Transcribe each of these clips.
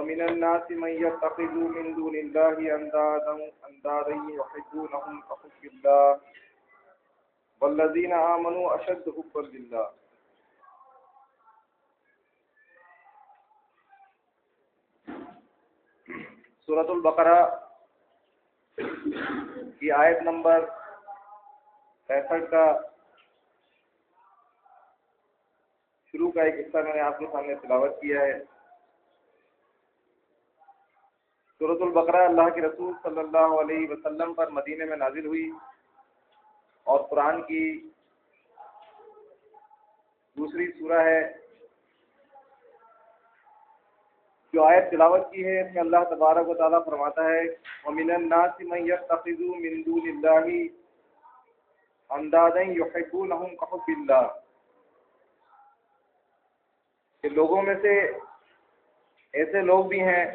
ومن الناس من يتخذ من دون الله اندادا يحبونهم كحب الله والذين آمنوا اشد حبا لله. سورۃ البقرہ کی آیت نمبر 65 کا شروع کا ایک حصہ میں نے آپ کے سامنے تلاوت کیا ہے. سورۃ البقرہ اللہ کے رسول صلی اللہ علیہ وسلم پر مدینے میں نازل ہوئی اور قرآن کی دوسری سورہ ہے. جو آیت تلاوت کی ہے اس میں اللہ تبارک و تعالیٰ فرماتا ہے وَمِنَ النَّاسِ مَن يَتَّخِذُ مِن دُونِ اللَّهِ أَندَادًا يُحِبُّونَهُمْ كَحُبِّ اللَّهِ، کہ لوگوں میں سے ایسے لوگ بھی ہیں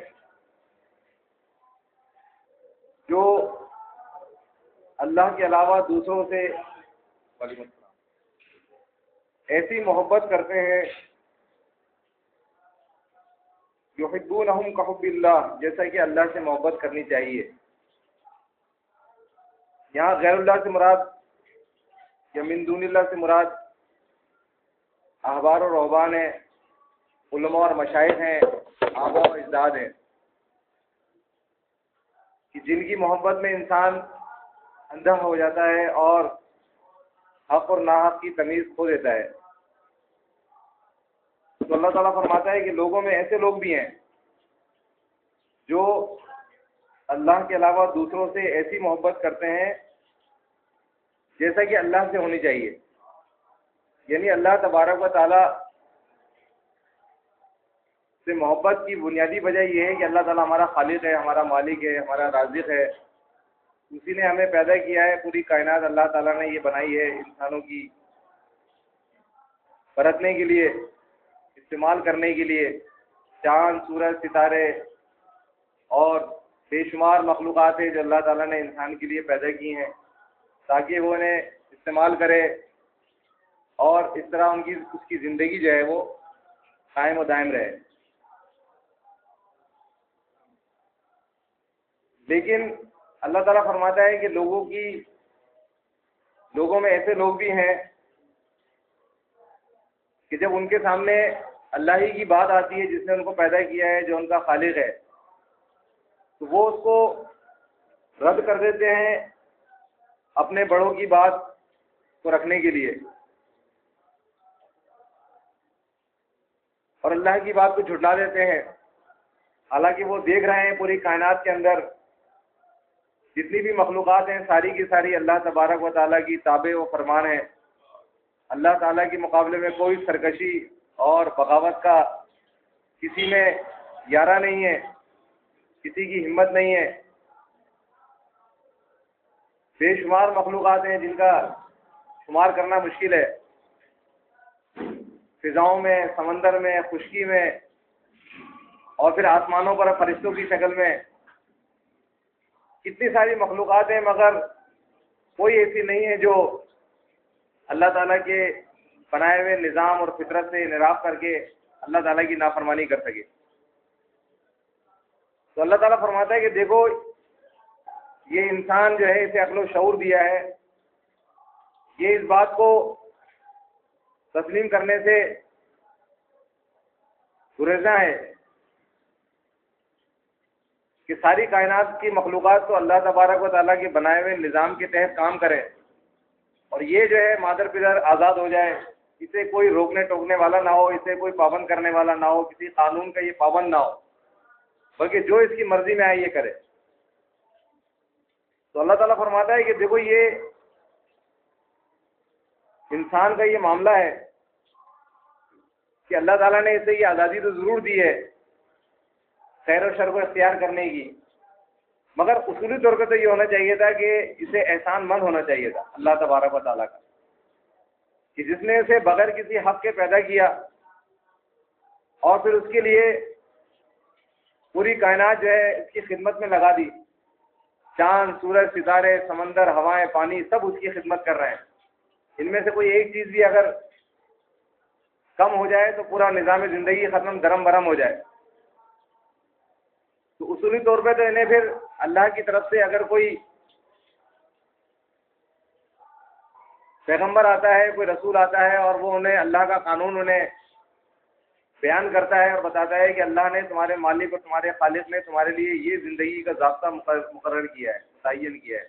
جو اللہ کے علاوہ دوسروں سے ایسی محبت کرتے ہیں یحبونہم کحب اللہ، جیسا کہ اللہ سے محبت کرنی چاہیے. یہاں غیر اللہ سے مراد یا من دون اللہ سے مراد احبار و رہبان ہیں، علماء اور مشائخ ہیں، آباء و اجداد ہیں، کہ جن کی محبت میں انسان اندھا ہو جاتا ہے اور حق اور ناحق کی تمیز کھو دیتا ہے. تو اللہ تعالیٰ فرماتا ہے کہ لوگوں میں ایسے لوگ بھی ہیں جو اللہ کے علاوہ دوسروں سے ایسی محبت کرتے ہیں جیسا کہ اللہ سے ہونی چاہیے. یعنی اللہ تبارک و تعالیٰ سے محبت کی بنیادی وجہ یہ ہے کہ اللہ تعالیٰ ہمارا خالق ہے، ہمارا مالک ہے، ہمارا رازق ہے. اسی نے ہمیں پیدا کیا ہے. پوری کائنات اللہ تعالیٰ نے یہ بنائی ہے انسانوں کی برتنے کے لیے، استعمال کرنے کے لیے. چاند، سورج، ستارے اور بے شمار مخلوقات ہیں جو اللہ تعالیٰ نے انسان کے لیے پیدا کی ہیں تاکہ وہ انہیں استعمال کرے اور اس طرح اس کی زندگی جو ہے وہ قائم و دائم رہے. لیکن اللہ تعالیٰ فرماتا ہے کہ لوگوں میں ایسے لوگ بھی ہیں کہ جب ان کے سامنے اللہ ہی کی بات آتی ہے جس نے ان کو پیدا کیا ہے، جو ان کا خالق ہے، تو وہ اس کو رد کر دیتے ہیں اپنے بڑوں کی بات کو رکھنے کے لیے اور اللہ کی بات کو جھٹلا دیتے ہیں. حالانکہ وہ دیکھ رہے ہیں پوری کائنات کے اندر جتنی بھی مخلوقات ہیں ساری کی ساری اللہ تبارک و تعالیٰ کی تابع و فرمان ہے. اللہ تعالیٰ کے مقابلے میں کوئی سرکشی اور بغاوت کا کسی میں یارہ نہیں ہے، کسی کی ہمت نہیں ہے. بے شمار مخلوقات ہیں جن کا شمار کرنا مشکل ہے، فضاؤں میں، سمندر میں، خشکی میں اور پھر آسمانوں پر فرشتوں کی شکل میں کتنی ساری مخلوقات ہیں، مگر کوئی ایسی نہیں ہے جو اللہ تعالیٰ کے بنائے ہوئے نظام اور فطرت سے انحراف کر کے اللہ تعالیٰ کی نافرمانی کر سکے. تو اللہ تعالیٰ فرماتا ہے کہ دیکھو یہ انسان جو ہے اسے عقل و شعور دیا ہے، یہ اس بات کو تسلیم کرنے سے گریزاں ہے کہ ساری کائنات کی مخلوقات تو اللہ تبارک و تعالیٰ کے بنائے ہوئے نظام کے تحت کام کرے اور یہ جو ہے مادر پدر آزاد ہو جائے، اسے کوئی روکنے ٹوکنے والا نہ ہو، اسے کوئی پابند کرنے والا نہ ہو، کسی قانون کا یہ پابند نہ ہو، بلکہ جو اس کی مرضی میں آئے یہ کرے. تو اللہ تعالیٰ فرماتا ہے کہ دیکھو یہ انسان کا یہ معاملہ ہے کہ اللہ تعالیٰ نے اسے یہ آزادی تو ضرور دی ہے خیر و شر کو اختیار کرنے کی، مگر اصولی طور پہ تو یہ ہونا چاہیے تھا کہ اسے احسان مند ہونا چاہیے تھا اللہ تبارک و تعالیٰ کا، کہ جس نے اسے بغیر کسی حق کے پیدا کیا اور پھر اس کے لیے پوری کائنات جو ہے اس کی خدمت میں لگا دی. چاند، سورج، ستارے، سمندر، ہوائیں، پانی سب اس کی خدمت کر رہے ہیں. ان میں سے کوئی ایک چیز بھی اگر کم ہو جائے تو پورا نظام زندگی ختم، درم برم ہو جائے. اصولی طور پہ تو انہیں پھر اللہ کی طرف سے اگر کوئی پیغمبر آتا ہے، کوئی رسول آتا ہے اور وہ انہیں اللہ کا قانون انہیں بیان کرتا ہے اور بتاتا ہے کہ اللہ نے تمہارے مالک اور تمہارے خالق نے تمہارے لیے یہ زندگی کا ضابطہ مقرر کیا ہے، متعین کیا ہے،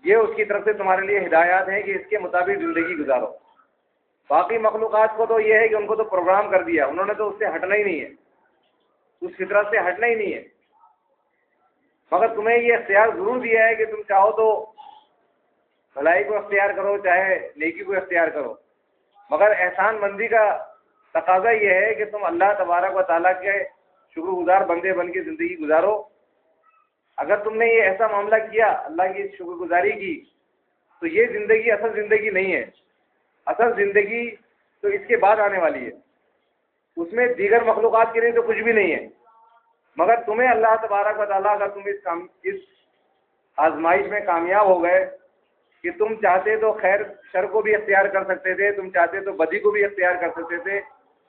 یہ اس کی طرف سے تمہارے لیے ہدایات ہیں کہ اس کے مطابق زندگی گزارو۔ باقی مخلوقات کو تو یہ ہے کہ ان کو تو پروگرام کر دیا، انہوں نے تو اس سے ہٹنا ہی نہیں ہے، اس فطرت سے ہٹنا ہی نہیں ہے، مگر تمہیں یہ اختیار ضرور دیا ہے کہ تم چاہو تو بھلائی کو اختیار کرو، چاہے نیکی کو اختیار کرو، مگر احسان مندی کا تقاضا یہ ہے کہ تم اللہ تبارک و تعالیٰ کے شکر گزار بندے بن کے زندگی گزارو۔ اگر تم نے یہ ایسا معاملہ کیا، اللہ کی شکر گزاری کی، تو یہ زندگی اصل زندگی نہیں ہے، اصل زندگی تو اس کے بعد آنے والی ہے، اس میں دیگر مخلوقات کے لیے تو کچھ بھی نہیں ہے، مگر تمہیں اللہ تبارک و تعالیٰ اگر تم اس آزمائش میں کامیاب ہو گئے کہ تم چاہتے تو خیر شر کو بھی اختیار کر سکتے تھے، تم چاہتے تو بدی کو بھی اختیار کر سکتے تھے،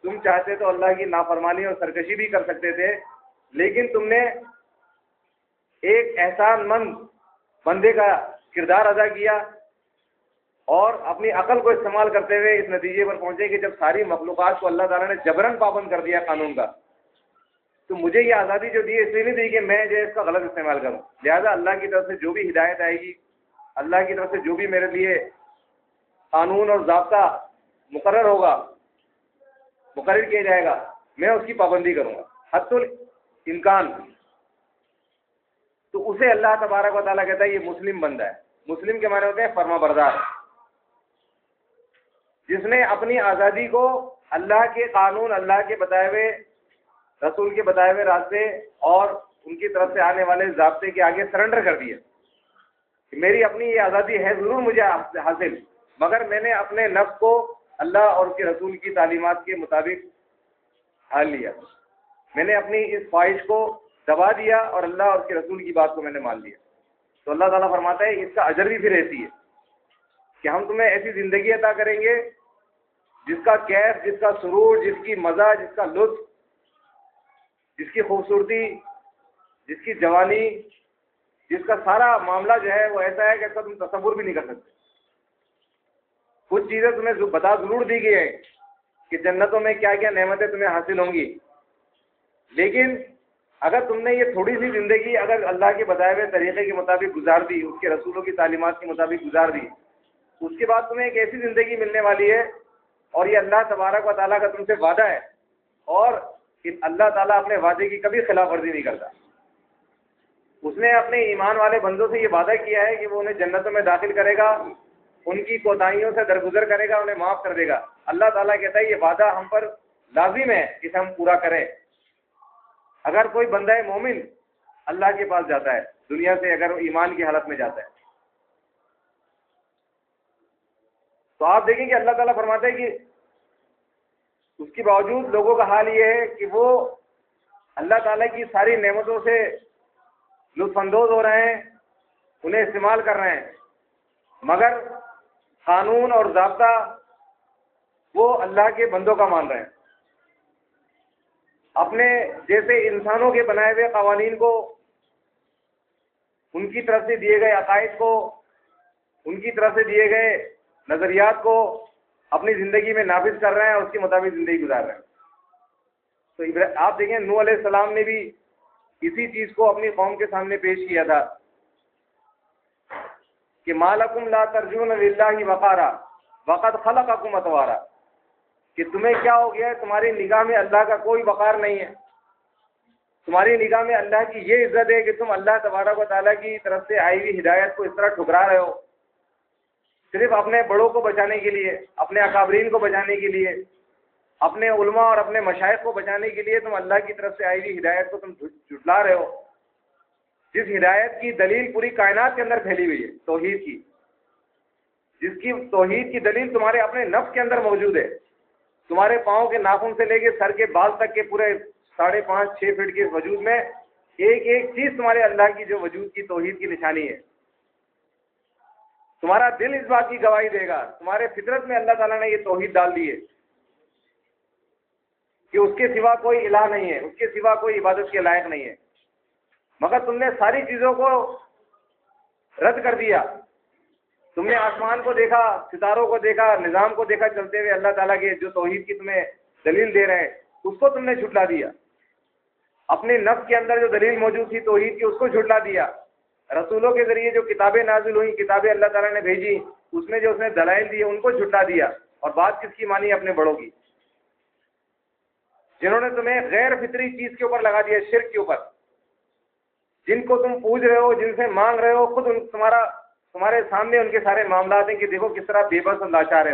تم چاہتے تو اللہ کی نافرمانی اور سرکشی بھی کر سکتے تھے، لیکن تم نے ایک احسان مند بندے کا کردار ادا کیا اور اپنی عقل کو استعمال کرتے ہوئے اس نتیجے پر پہنچے کہ جب ساری مخلوقات کو اللہ تعالیٰ نے جبراً پابند کر دیا قانون کا، تو مجھے یہ آزادی جو دی ہے اس لیے نہیں دی کہ میں جو ہے اس کا غلط استعمال کروں، لہذا اللہ کی طرف سے جو بھی ہدایت آئے گی، اللہ کی طرف سے جو بھی میرے لیے قانون اور ضابطہ مقرر ہوگا، مقرر کیا جائے گا، میں اس کی پابندی کروں گا حتی الامکان۔ تو اسے اللہ تبارک و تعالیٰ کہتا ہے یہ مسلم بندہ ہے۔ مسلم کے معنی ہوتے ہیں فرما بردار، جس نے اپنی آزادی کو اللہ کے قانون، اللہ کے بتائے ہوئے، رسول کے بتائے ہوئے راستے اور ان کی طرف سے آنے والے ضابطے کے آگے سرنڈر کر دیا کہ میری اپنی یہ آزادی ہے ضرور مجھے حاصل، مگر میں نے اپنے نفس کو اللہ اور اس کے رسول کی تعلیمات کے مطابق ڈھال لیا، میں نے اپنی اس خواہش کو دبا دیا اور اللہ اور اس کے رسول کی بات کو میں نے مان لیا۔ تو اللہ تعالیٰ فرماتا ہے اس کا اجر بھی پھر ایسی ہے کہ ہم تمہیں ایسی زندگی عطا کریں گے جس کا کیف، جس کا سرور، جس کی مزہ، جس کا لطف، جس کی خوبصورتی، جس کی جوانی، جس کا سارا معاملہ جو ہے وہ ایسا ہے کہ اس کا تم تصور بھی نہیں کر سکتے۔ کچھ چیزیں تمہیں بتا ضرور دی گئی ہیں کہ جنتوں میں کیا کیا نعمتیں تمہیں حاصل ہوں گی، لیکن اگر تم نے یہ تھوڑی سی زندگی اگر اللہ کے بتائے ہوئے طریقے کے مطابق گزار دی، اس کے رسولوں کی تعلیمات کے مطابق گزار دی، اس کے بعد تمہیں ایک ایسی زندگی ملنے والی ہے، اور یہ اللہ تبارک و تعالیٰ کا تم سے وعدہ ہے، اور اللہ تعالیٰ اپنے وعدے کی کبھی خلاف ورزی نہیں کرتا۔ اس نے اپنے ایمان والے بندوں سے یہ وعدہ کیا ہے کہ وہ انہیں جنتوں میں داخل کرے گا، ان کی کوتاہیوں سے درگزر کرے گا، انہیں معاف کر دے گا۔ اللہ تعالیٰ کہتا ہے یہ وعدہ ہم پر لازم ہے کہ ہم پورا کریں۔ اگر کوئی بندہ مومن اللہ کے پاس جاتا ہے دنیا سے، اگر وہ ایمان کی حالت میں جاتا ہے، تو آپ دیکھیں کہ اللہ تعالیٰ فرماتا ہے کہ اس کے باوجود لوگوں کا حال یہ ہے کہ وہ اللہ تعالیٰ کی ساری نعمتوں سے لطف اندوز ہو رہے ہیں، انہیں استعمال کر رہے ہیں، مگر قانون اور ضابطہ وہ اللہ کے بندوں کا مان رہے ہیں، اپنے جیسے انسانوں کے بنائے ہوئے قوانین کو، ان کی طرف سے دیے گئے عقائد کو، ان کی طرف سے دیے گئے نظریات کو اپنی زندگی میں نافذ کر رہے ہیں اور اس کے مطابق زندگی گزار رہے ہیں۔ تو آپ دیکھیں نوح علیہ السلام نے بھی اسی چیز کو اپنی قوم کے سامنے پیش کیا تھا کہ ما لکم لا ترجون للہ وقارا وقد خلقکم اطوارا، کہ تمہیں کیا ہو گیا ہے، تمہاری نگاہ میں اللہ کا کوئی وقار نہیں ہے، تمہاری نگاہ میں اللہ کی یہ عزت ہے کہ تم اللہ تبارک و تعالیٰ کی طرف سے آئی ہوئی ہدایت کو اس طرح ٹھکرا رہے ہو، صرف اپنے بڑوں کو بچانے کے لیے، اپنے اکابرین کو بچانے کے لیے، اپنے علماء اور اپنے مشائخ کو بچانے کے لیے تم اللہ کی طرف سے آئی ہوئی ہدایت کو تم جھٹلا رہے ہو، جس ہدایت کی دلیل پوری کائنات کے اندر پھیلی ہوئی ہے، توحید کی، جس کی توحید کی دلیل تمہارے اپنے نفس کے اندر موجود ہے، تمہارے پاؤں کے ناخن سے لے کے سر کے بال تک کے پورے 5.5-6 فٹ کے وجود میں ایک ایک چیز تمہارے اللہ کی جو وجود کی توحید کی نشانی ہے۔ تمہارا دل اس بات کی گواہی دے گا، تمہارے فطرت میں اللہ تعالیٰ نے یہ توحید ڈال دی ہے۔ کہ اس کے سوا کوئی الہ نہیں ہے، اس کے سوا کوئی عبادت کے لائق نہیں ہے، مگر تم نے ساری چیزوں کو رد کر دیا. تم نے آسمان کو دیکھا، ستاروں کو دیکھا، نظام کو دیکھا چلتے ہوئے، اللہ تعالیٰ کے جو توحید کی تمہیں دلیل دے رہے ہیں اس کو تم نے جھٹلا دیا. اپنے نفس کے اندر جو دلیل موجود تھی توحید کی اس کو جھٹلا دیا. رسولوں کے ذریعے جو کتابیں نازل ہوئیں، کتابیں اللہ تعالیٰ نے بھیجی، اس میں جو اس نے دلائل دیے ان کو جھٹلا دیا. اور بات کس کی مانی؟ اپنے بڑوں کی، جنہوں نے تمہیں غیر فطری چیز کے اوپر لگا دیا، شرک کے اوپر. جن کو تم پوج رہے ہو، جن سے مانگ رہے ہو، خود تمہارے سامنے ان کے سارے معاملات ہیں کہ دیکھو کس طرح بے بس اور لاچار ہے.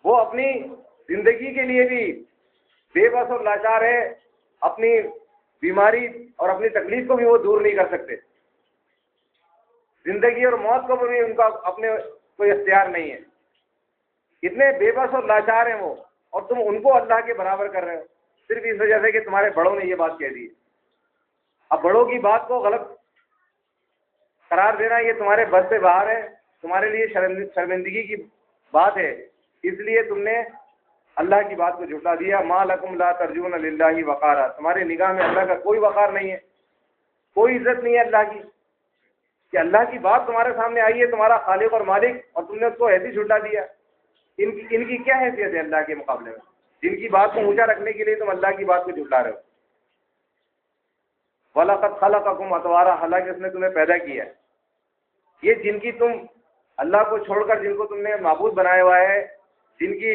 وہ اپنی زندگی کے لیے بھی بے بس اور لاچار ہے، اپنی بیماری اور اپنی تکلیف کو بھی وہ دور نہیں کر سکتے. زندگی اور موت کو بھی ان کا اپنے کوئی اختیار نہیں ہے. اتنے بے بس اور لاچار ہیں وہ، اور تم ان کو اللہ کے برابر کر رہے ہو صرف اس وجہ سے کہ تمہارے بڑوں نے یہ بات کہہ دی. اب بڑوں کی بات کو غلط قرار دینا یہ تمہارے بس سے باہر ہے، تمہارے لیے شرمندگی کی بات ہے. اس لیے تم نے اللہ کی بات کو جھٹلا دیا. ما لکم لا ترجون للہ وقارا، تمہارے نگاہ میں اللہ کا کوئی وقار نہیں ہے، کوئی عزت نہیں ہے اللہ کی، کہ اللہ کی بات تمہارے سامنے آئی ہے، تمہارا خالق اور مالک، اور تم نے اس کو ایسے جھٹلا دیا. ان کی کیا حیثیت ہے اللہ کے مقابلے میں، جن کی بات کو اونچا رکھنے کے لیے تم اللہ کی بات کو جھٹلا رہے ہو. وَلَقَدْ خَلَقَكُمْ أَطْوَارًا، حالانکہ اس نے تمہیں پیدا کیا ہے. یہ جن کی تم اللہ کو چھوڑ کر جن کو تم نے معبود بنایا ہوا ہے، جن کی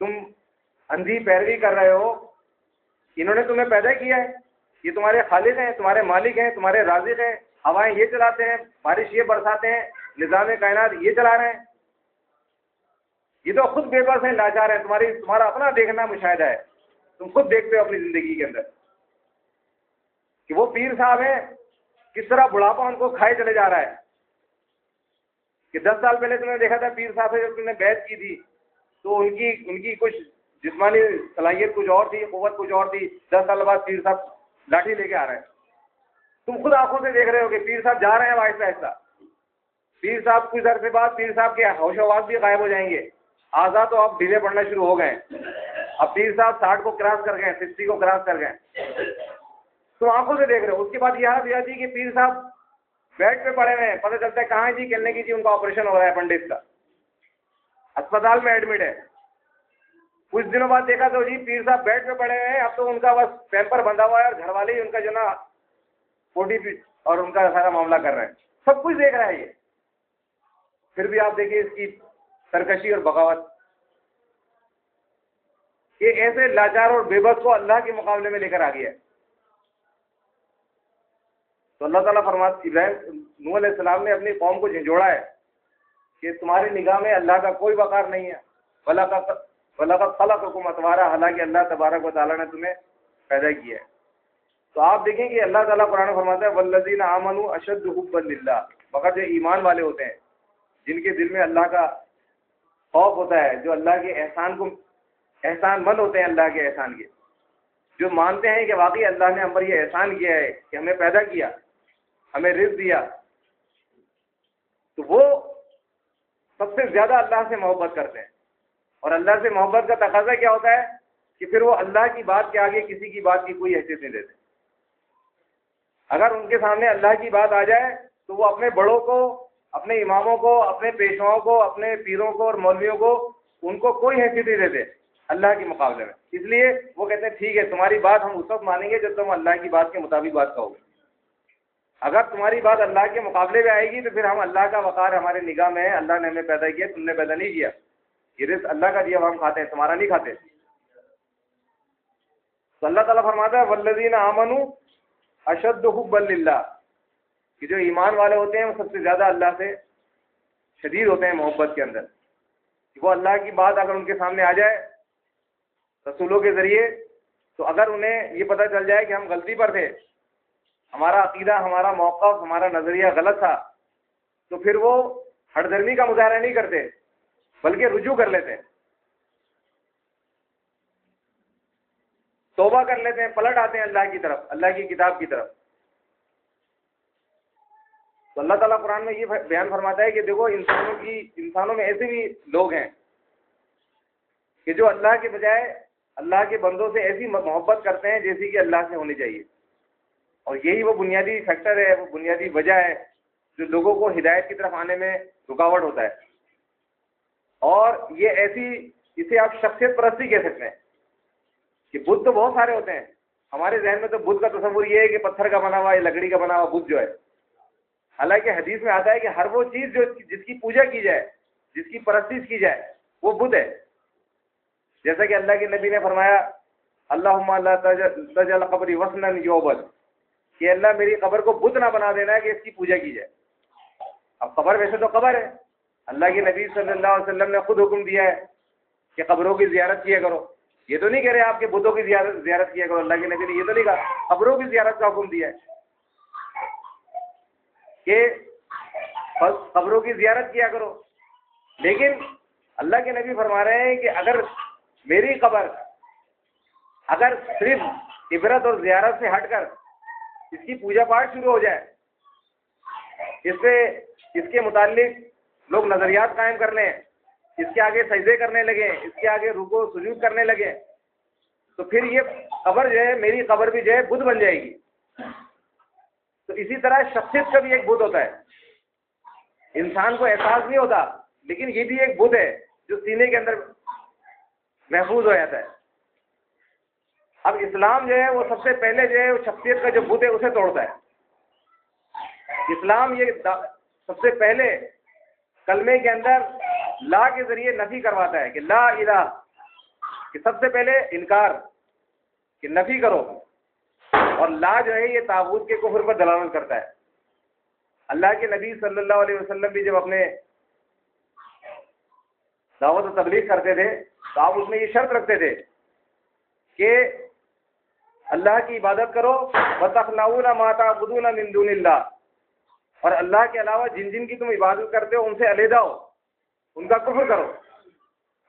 تم اندھی پیروی کر رہے ہو، انہوں نے تمہیں پیدا کیا ہے. یہ تمہارے خالق ہیں، تمہارے مالک ہیں، تمہارے رازق ہیں. ہوائیں یہ چلاتے ہیں، بارش یہ برساتے ہیں، نظام کائنات یہ چلا رہے ہیں. یہ تو خود بے بس ہیں، لاچار ہیں. تمہارا اپنا دیکھنا مشاہدہ ہے، تم خود دیکھتے ہو اپنی زندگی کے اندر کہ وہ پیر صاحب ہیں کس طرح بڑھاپا ان کو کھائے چلے جا رہا ہے. کہ 10 سال پہلے تم نے دیکھا تھا پیر صاحب سے جب تم نے بیعت کی تھی تو ان کی کچھ جسمانی صلاحیت کچھ اور تھی، قوت کچھ اور تھی. 10 سال بعد پیر صاحب لاٹھی لے کے آ رہے ہیں. تم خود آنکھوں سے دیکھ رہے ہو کہ پیر صاحب جا رہے ہیں آہستہ آہستہ. پیر صاحب کچھ عرصے بعد پیر صاحب کے ہوش و حواس بھی غائب ہو جائیں گے. آزاد تو اب ڈھیلے پڑنا شروع ہو گئے. اب پیر صاحب 60 کو کراس کر گئے، 60 کو کراس کر گئے. تم آنکھوں سے دیکھ رہے ہو. اس کے بعد یہ حالت یہ تھی کہ پیر صاحب بیڈ پہ پڑے ہوئے ہیں، پتہ چلتا ہے کہاں جی کہنے کی جی ان کا آپریشن ہو رہا ہے اپنڈکس کا، اسپتال میں ایڈمٹ ہے. کچھ دنوں بعد دیکھا تو جی پیر صاحب بیڈ پہ پڑے ہوئے ہیں، اب تو ان کا بس پیمپر بندھا ہوا ہے اور گھر والے ہی ان کا جو نا پوٹی اور ان کا سارا معاملہ کر رہے ہیں. سب کچھ دیکھ رہا ہے یہ. پھر بھی آپ دیکھیے اس کی سرکشی اور بغاوت. یہ ایسے لاچار اور بے بس کو اللہ کے مقابلے میں لے کر آ گیا ہے. تو اللہ تعالیٰ فرماتے نوح علیہ السلام نے اپنی قوم کو جھنجھوڑا ہے کہ تمہاری نگاہ میں اللہ کا کوئی وقار نہیں ہے. وَلَقَدْ خَلَقَكُمْ أَطْوَارًا، حالانکہ اللہ تبارک و تعالیٰ نے تمہیں پیدا کیا ہے. تو آپ دیکھیں کہ اللہ تعالیٰ قرآن میں فرماتا ہے وَالَّذِينَ آمَنُوا أَشَدُّ حُبًّا لِلَّهِ، مگر جو ایمان والے ہوتے ہیں جن کے دل میں اللہ کا خوف ہوتا ہے، جو اللہ کے احسان مند ہوتے ہیں، اللہ کے احسان کے، جو مانتے ہیں کہ واقعی اللہ نے ہم پر یہ احسان کیا ہے کہ ہمیں پیدا کیا، ہمیں رزق دیا، تو وہ سب سے زیادہ اللہ سے محبت کرتے ہیں. اور اللہ سے محبت کا تقاضا کیا ہوتا ہے کہ پھر وہ اللہ کی بات کے آگے کسی کی بات کی کوئی حیثیت نہیں دیتے. اگر ان کے سامنے اللہ کی بات آ جائے تو وہ اپنے بڑوں کو، اپنے اماموں کو، اپنے پیشواؤں کو، اپنے پیروں کو اور مولویوں کو، ان کو کوئی حیثیت نہیں دیتے اللہ کے مقابلے میں. اس لیے وہ کہتے ہیں ٹھیک ہے تمہاری بات ہم اس وقت مانیں گے جب تم اللہ کی بات کے مطابق بات کہو گے. اگر تمہاری بات اللہ کے مقابلے میں آئے گی تو پھر ہم اللہ کا وقار ہمارے نگاہ میں ہے. اللہ نے ہمیں پیدا کیا، تم نے پیدا نہیں کیا. یہ رزق اللہ کا دیا ہوا ہم کھاتے ہیں، تمہارا نہیں کھاتے. تو اللہ تعالیٰ فرماتا ہے والذین آمنوا اشد حبا للہ، کہ جو ایمان والے ہوتے ہیں وہ سب سے زیادہ اللہ سے شدید ہوتے ہیں محبت کے اندر. وہ اللہ کی بات اگر ان کے سامنے آ جائے رسولوں کے ذریعے، تو اگر انہیں یہ پتہ چل جائے کہ ہم غلطی پر تھے، ہمارا عقیدہ، ہمارا موقف، ہمارا نظریہ غلط تھا، تو پھر وہ ہٹ درمی کا مظاہرہ نہیں کرتے بلکہ رجوع کر لیتے ہیں، توبہ کر لیتے ہیں، پلٹ آتے ہیں اللہ کی طرف، اللہ کی کتاب کی طرف. تو اللہ تعالیٰ قرآن میں یہ بیان فرماتا ہے کہ دیکھو انسانوں میں ایسے بھی لوگ ہیں کہ جو اللہ کے بجائے اللہ کے بندوں سے ایسی محبت کرتے ہیں جیسی کہ اللہ سے ہونی چاہیے. اور یہی وہ بنیادی فیکٹر ہے, وہ بنیادی وجہ ہے جو لوگوں کو ہدایت کی طرف آنے میں رکاوٹ ہوتا ہے. اور یہ ایسی, اسے آپ شخصیت پرستی کہہ سکتے ہیں کہ بت تو بہت سارے ہوتے ہیں. ہمارے ذہن میں تو بت کا تصور یہ ہے کہ پتھر کا بنا ہوا یا لکڑی کا بنا ہوا بت جو ہے. حالانکہ حدیث میں آتا ہے کہ ہر وہ چیز جو جس کی پوجا کی جائے, جس کی پرستش کی جائے, وہ بت ہے. جیسا کہ اللہ کے نبی نے فرمایا اللہم لا تجعل قبری وثنا یعبد, کہ اللہ میری قبر کو بت نہ بنا دینا ہے کہ اس کی پوجا کی جائے. اب قبر ویسے تو قبر ہے, اللہ کے نبی صلی اللہ علیہ وسلم نے خود حکم دیا ہے کہ قبروں کی زیارت کیا کرو. یہ تو نہیں کہہ رہے آپ کہ بتوں کی زیارت کیا کرو, اللہ کے نبی نے یہ تو نہیں کہا, قبروں کی زیارت کا حکم دیا ہے کہ قبروں کی زیارت کیا کرو. لیکن اللہ کے نبی فرما رہے ہیں کہ اگر میری قبر اگر صرف عبرت اور زیارت سے ہٹ کر اس کی پوجا پاٹ شروع ہو جائے, اس کے متعلق لوگ نظریات قائم کر لیں, اس کے آگے سجدے کرنے لگیں, اس کے آگے رکوع سجود کرنے لگیں, تو پھر یہ قبر جو ہے, میری قبر بھی جو ہے بت بن جائے گی. تو اسی طرح شخصیت کا بھی ایک بت ہوتا ہے. انسان کو احساس نہیں ہوتا, لیکن یہ بھی ایک بت ہے جو سینے کے اندر محفوظ ہو جاتا ہے. اب اسلام جو ہے وہ سب سے پہلے جو ہے وہ شخصیت کا جو بت ہے اسے توڑتا ہے. اسلام یہ سب سے پہلے کلمے کے اندر لا کے ذریعے نفی کرواتا ہے کہ لا الہ, کہ سب سے پہلے انکار, کہ نفی کرو. اور لا جو ہے یہ طاغوت کے کفر پر دلالت کرتا ہے. اللہ کے نبی صلی اللہ علیہ وسلم بھی جب اپنے دعوت و تبلیغ کرتے تھے تو آپ اس میں یہ شرط رکھتے تھے کہ اللہ کی عبادت کرو وَتَخْلَعُونَ مَا تَعْبُدُونَ مِن دُونِ اللَّهِ, اور اللہ کے علاوہ جن جن کی تم عبادت کرتے ہو ان سے علیحدہ ہو, ان کا کفر کرو.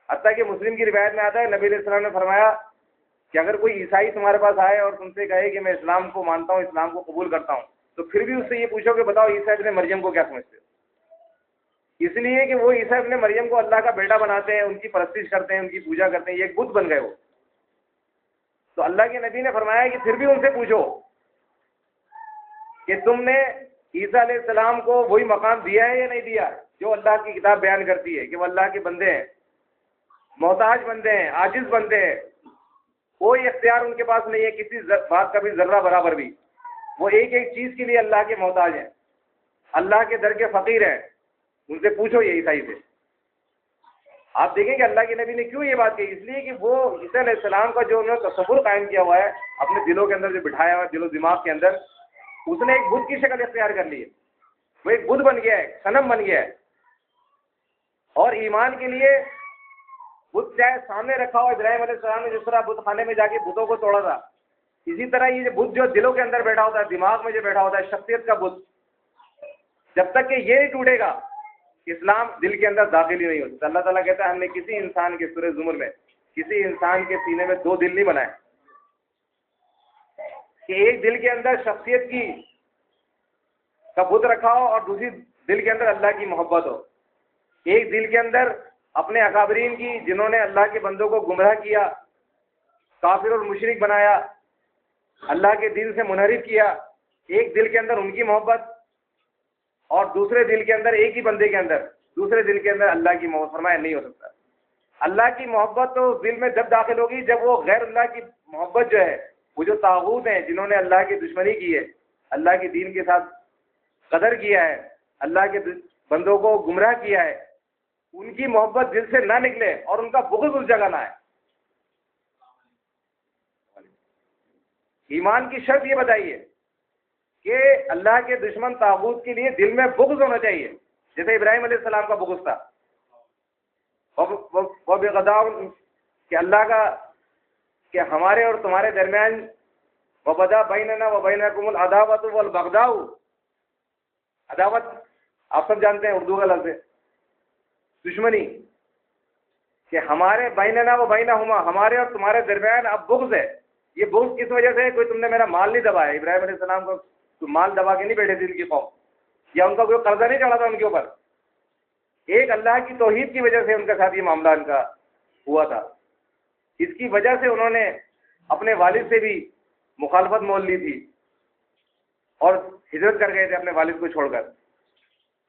حتیٰ کہ مسلم کی روایت میں آتا ہے نبی علیہ السلام نے فرمایا کہ اگر کوئی عیسائی تمہارے پاس آئے اور تم سے کہے کہ میں اسلام کو مانتا ہوں, اسلام کو قبول کرتا ہوں, تو پھر بھی اس سے یہ پوچھو کہ بتاؤ عیسیٰ ابن مریم کو کیا سمجھتے ہو. اس لیے کہ وہ عیسیٰ ابن مریم کو اللہ کا بیٹا بناتے ہیں, ان کی پرستش کرتے ہیں, ان کی پوجا کرتے ہیں, یہ ایک بت بن گئے وہ. تو اللہ کے نبی نے فرمایا کہ پھر بھی ان سے پوچھو کہ تم نے عیسیٰ علیہ السلام کو وہی مقام دیا ہے یا نہیں دیا جو اللہ کی کتاب بیان کرتی ہے کہ وہ اللہ کے بندے ہیں, محتاج بندے ہیں, عاجز بندے ہیں, کوئی اختیار ان کے پاس نہیں ہے کسی بات کا بھی ذرہ برابر بھی. وہ ایک ایک چیز کے لیے اللہ کے محتاج ہیں, اللہ کے در کے فقیر ہیں. ان سے پوچھو یہ عیسائی سے. آپ دیکھیں کہ اللہ کے نبی نے کیوں یہ بات کہی, اس لیے کہ وہ عیسیٰ علیہ السلام کا جو انہوں نے تصور قائم کیا ہوا ہے اپنے دلوں کے اندر, جو بٹھایا ہوا ہے دل و دماغ کے اندر, اس نے ایک بت کی شکل اختیار کر لی ہے. وہ ایک بت بن گیا ہے, صنم بن گیا ہے. اور ایمان کے لیے بت چاہے سامنے رکھا ہو, ابراہیم علیہ السلام نے جس طرح بت خانے میں جا کے بتوں کو توڑا تھا, اسی طرح یہ بت جو دلوں کے اندر بیٹھا ہوتا ہے, دماغ میں جو بیٹھا ہوتا ہے, شخصیت کا بت, جب تک کہ یہ نہیں ٹوٹے گا اسلام دل کے اندر داخل ہی نہیں ہو سکتا. اللہ تعالیٰ کہتا ہے ہم نے کسی انسان کے سورہ زمر میں کسی انسان کے سینے میں دو دل نہیں بنائے, کہ ایک دل کے اندر شخصیت کی کا بت رکھا ہو اور دوسری دل کے اندر اللہ کی محبت ہو. ایک دل کے اندر اپنے اکابرین کی, جنہوں نے اللہ کے بندوں کو گمراہ کیا, کافر اور مشرک بنایا, اللہ کے دین سے منحرف کیا, ایک دل کے اندر ان کی محبت, اور دوسرے دل کے اندر ایک ہی بندے کے اندر دوسرے دل کے اندر اللہ کی محبت. فرمایا نہیں ہو سکتا. اللہ کی محبت تو دل میں جب داخل ہوگی جب وہ غیر اللہ کی محبت جو ہے, وہ جو طاغوت ہیں جنہوں نے اللہ کی دشمنی کی ہے, اللہ کے دین کے ساتھ قدر کیا ہے, اللہ کے بندوں کو گمراہ کیا ہے, ان کی محبت دل سے نہ نکلے اور ان کا بغض اس جگہ نہ آئے. ایمان کی شرط یہ بتائیے کہ اللہ کے دشمن طاغوت کے لیے دل میں بغض ہونا چاہیے, جیسے ابراہیم علیہ السلام کا بغض تھا. وہ بغضاء کہ اللہ کا کہ ہمارے اور تمہارے درمیان وبدا بیننا وبینکم العداوۃ والبغضاء, عداوت آپ سب جانتے ہیں اردو کا لفظ ہے, دشمنی, کہ ہمارے بیننا وبینہما, ہمارے اور تمہارے درمیان اب بغض ہے. یہ بغض کس وجہ سے؟ کوئی تم نے میرا مال نہیں دبایا. ابراہیم علیہ السلام کو تو مال دبا کے نہیں بیٹھے تھے ان کی قوم, یا ان کا کوئی قرضہ نہیں چڑھا تھا ان کے اوپر. ایک اللہ کی توحید کی وجہ سے ان کے ساتھ یہ معاملہ ان کا ہوا تھا. اس کی وجہ سے انہوں نے اپنے والد سے بھی مخالفت مول لی تھی اور ہجرت کر گئے تھے اپنے والد کو چھوڑ کر.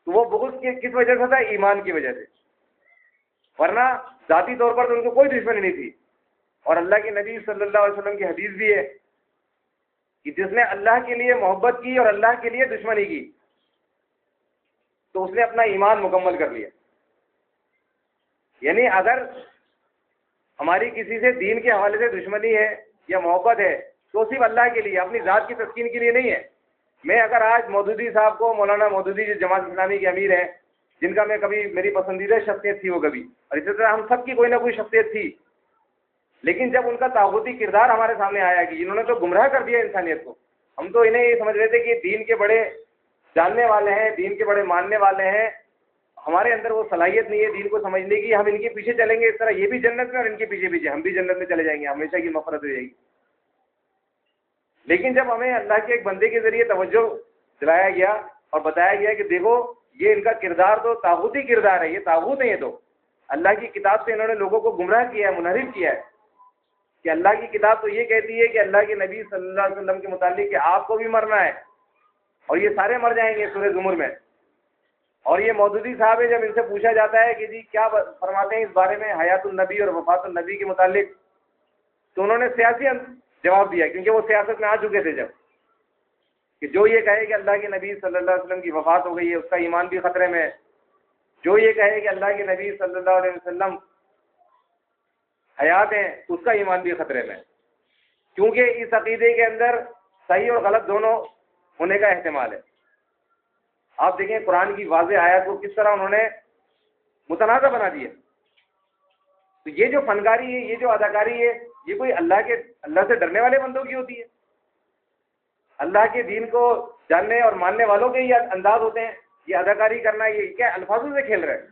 تو وہ بغض کس وجہ سے تھا؟ ایمان کی وجہ سے. ورنہ ذاتی طور پر تو ان کو کوئی دشمنی نہیں تھی. اور اللہ کے نبی صلی اللہ علیہ وسلم کی حدیث بھی ہے کہ جس نے اللہ کے لیے محبت کی اور اللہ کے لیے دشمنی کی تو اس نے اپنا ایمان مکمل کر لیا. یعنی اگر ہماری کسی سے دین کے حوالے سے دشمنی ہے یا محبت ہے تو صرف اللہ کے لیے، اپنی ذات کی تسکین کے لیے نہیں ہے. میں اگر آج مودودی صاحب کو، مولانا مودودی جو جماعت اسلامی کے امیر ہیں، جن کا میں کبھی میری پسندیدہ شخصیت تھی وہ کبھی، اور اسی طرح ہم سب کی کوئی نہ کوئی شخصیت تھی، لیکن جب ان کا طاغوتی کردار ہمارے سامنے آیا کہ انہوں نے تو گمراہ کر دیا انسانیت کو، ہم تو انہیں یہ سمجھ رہے تھے کہ دین کے بڑے جاننے والے ہیں، دین کے بڑے ماننے والے ہیں، ہمارے اندر وہ صلاحیت نہیں ہے دین کو سمجھنے کی، ہم ان کے پیچھے چلیں گے اس طرح یہ بھی جنت میں اور ان کے پیچھے پیچھے ہم بھی جنت میں چلے جائیں گے، ہمیشہ کی مغفرت ہو جائے گی. لیکن جب ہمیں اللہ کے ایک بندے کے ذریعے توجہ دلایا گیا اور بتایا گیا کہ دیکھو یہ ان کا کردار تو طاغوتی کردار ہے، یہ طاغوت ہے، یہ تو اللہ کی کتاب سے انہوں نے لوگوں کو گمراہ کیا ہے، منحرف کیا ہے. کہ اللہ کی کتاب تو یہ کہتی ہے کہ اللہ کے نبی صلی اللہ علیہ وسلم کے متعلق کہ آپ کو بھی مرنا ہے اور یہ سارے مر جائیں گے سورہ زمر میں. اور یہ مودودی صاحب ہے، جب ان سے پوچھا جاتا ہے کہ جی کیا فرماتے ہیں اس بارے میں حیات النبی اور وفات النبی کے متعلق، تو انہوں نے سیاسی جواب دیا، کیونکہ وہ سیاست میں آ چکے تھے جب، کہ جو یہ کہے کہ اللہ کے نبی صلی اللہ علیہ وسلم کی وفات ہو گئی ہے اس کا ایمان بھی خطرے میں ہے، جو یہ کہے کہ اللہ کے نبی صلی اللہ علیہ وسلم حیات ہیں اس کا ایمان بھی خطرے میں، کیونکہ اس عقیدے کے اندر صحیح اور غلط دونوں ہونے کا احتمال ہے. آپ دیکھیں قرآن کی واضح آیات کو کس طرح انہوں نے متنازع بنا دیا. تو یہ جو فنکاری ہے، یہ جو اداکاری ہے، یہ کوئی اللہ سے ڈرنے والے بندوں کی ہوتی ہے؟ اللہ کے دین کو جاننے اور ماننے والوں کے یہ انداز ہوتے ہیں؟ یہ اداکاری کرنا، یہ کیا الفاظوں سے کھیل رہے ہیں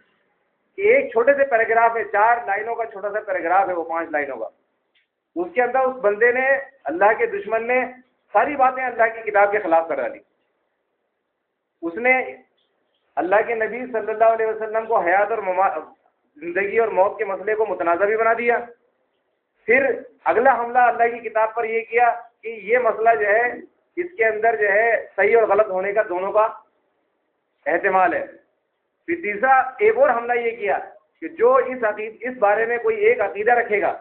کہ ایک چھوٹے سے پیراگراف ہے، 4 لائنوں کا چھوٹا سا پیراگراف ہے، وہ 5 لائنوں کا، اس کے اندر اس بندے نے، اللہ کے دشمن نے ساری باتیں اللہ کی کتاب کے خلاف کر ڈالی. اس نے اللہ کے نبی صلی اللہ علیہ وسلم کو حیات اور زندگی اور موت کے مسئلے کو متنازع بھی بنا دیا. پھر اگلا حملہ اللہ کی کتاب پر یہ کیا کہ یہ مسئلہ جو ہے اس کے اندر جو ہے صحیح اور غلط ہونے کا دونوں کا احتمال ہے. پھر تیسرا ایک اور حملہ یہ کیا کہ جو اس بارے میں کوئی ایک عقیدہ رکھے گا،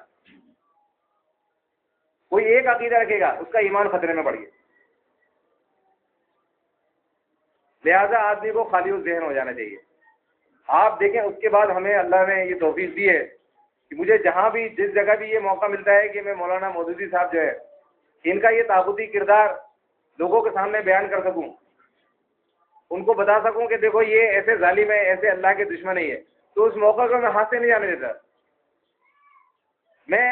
اس کا ایمان خطرے میں پڑ گیا. لہذا آدمی کو خالی ذہن ہو جانا چاہیے. آپ دیکھیں اس کے بعد ہمیں اللہ نے یہ توفیق دی ہے کہ مجھے جہاں بھی جس جگہ بھی یہ موقع ملتا ہے کہ میں مولانا مودودی صاحب جو ہے ان کا یہ طاغوتی کردار لوگوں کے سامنے بیان کر سکوں، ان کو بتا سکوں کہ دیکھو یہ ایسے ظالم ہے، ایسے اللہ کے دشمن ہے یہ، تو اس موقع کو میں ہاتھ سے نہیں جانے دیتا. میں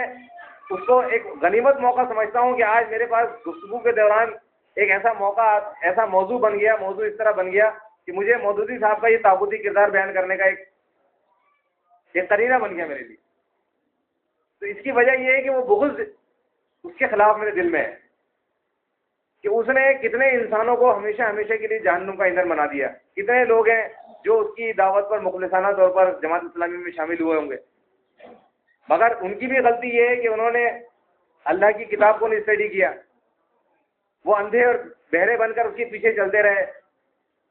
اس کو ایک غنیمت موقع سمجھتا ہوں کہ آج میرے پاس گفتگو کے دوران ایک ایسا موقع، ایسا موضوع بن گیا، موضوع اس طرح بن گیا کہ مجھے مودودی صاحب کا یہ طاغوتی کردار بیان کرنے کا ایک قرینہ بن گیا میرے لیے. تو اس کی وجہ یہ ہے کہ وہ بغض اس کے خلاف میرے دل میں ہے کہ اس نے کتنے انسانوں کو ہمیشہ ہمیشہ کے لیے جہنم کا ایندھن بنا دیا. کتنے لوگ ہیں جو اس کی دعوت پر مخلصانہ طور پر جماعت اسلامی میں شامل ہوئے ہوں گے، مگر ان کی بھی غلطی یہ ہے کہ انہوں نے اللہ کی کتاب کو نہیں اسٹڈی کیا، وہ اندھے اور بہرے بن کر اس کے پیچھے چلتے رہے.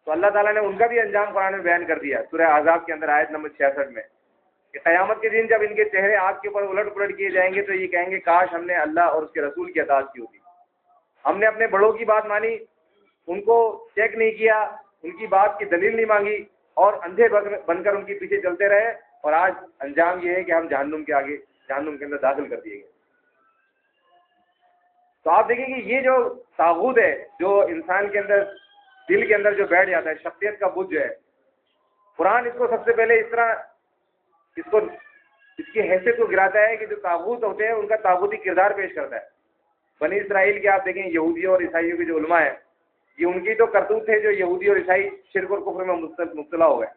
تو اللہ تعالیٰ نے ان کا بھی انجام قرآن میں بیان کر دیا سورہ احزاب کے اندر آیت نمبر 66 میں کہ قیامت کے دن جب ان کے چہرے آگ کے اوپر الٹ پلٹ کیے جائیں گے تو یہ کہیں گے کاش ہم نے اللہ اور اس کے رسول کی اطاعت کی ہوتی، ہم نے اپنے بڑوں کی بات مانی، ان کو چیک نہیں کیا، ان کی بات کی دلیل نہیں مانگی اور اندھے بن کر ان کے پیچھے چلتے رہے، اور آج انجام یہ ہے کہ ہم جہنم کے اندر داخل کر دیے گئے. تو آپ دیکھیں کہ یہ جو طاغوت ہے جو انسان کے اندر، دل کے اندر جو بیٹھ جاتا ہے، شخصیت کا بت جو ہے، قرآن اس کو سب سے پہلے اس طرح اس کی حیثیت کو گراتا ہے کہ جو طاغوت ہوتے ہیں ان کا طاغوتی کردار پیش کرتا ہے. بنی اسرائیل کے آپ دیکھیں یہودیوں اور عیسائیوں کے جو علماء ہیں، یہ ان کی تو کرتوت ہے جو یہودی اور عیسائی شرک اور کفر میں مبتلا ہو گئے.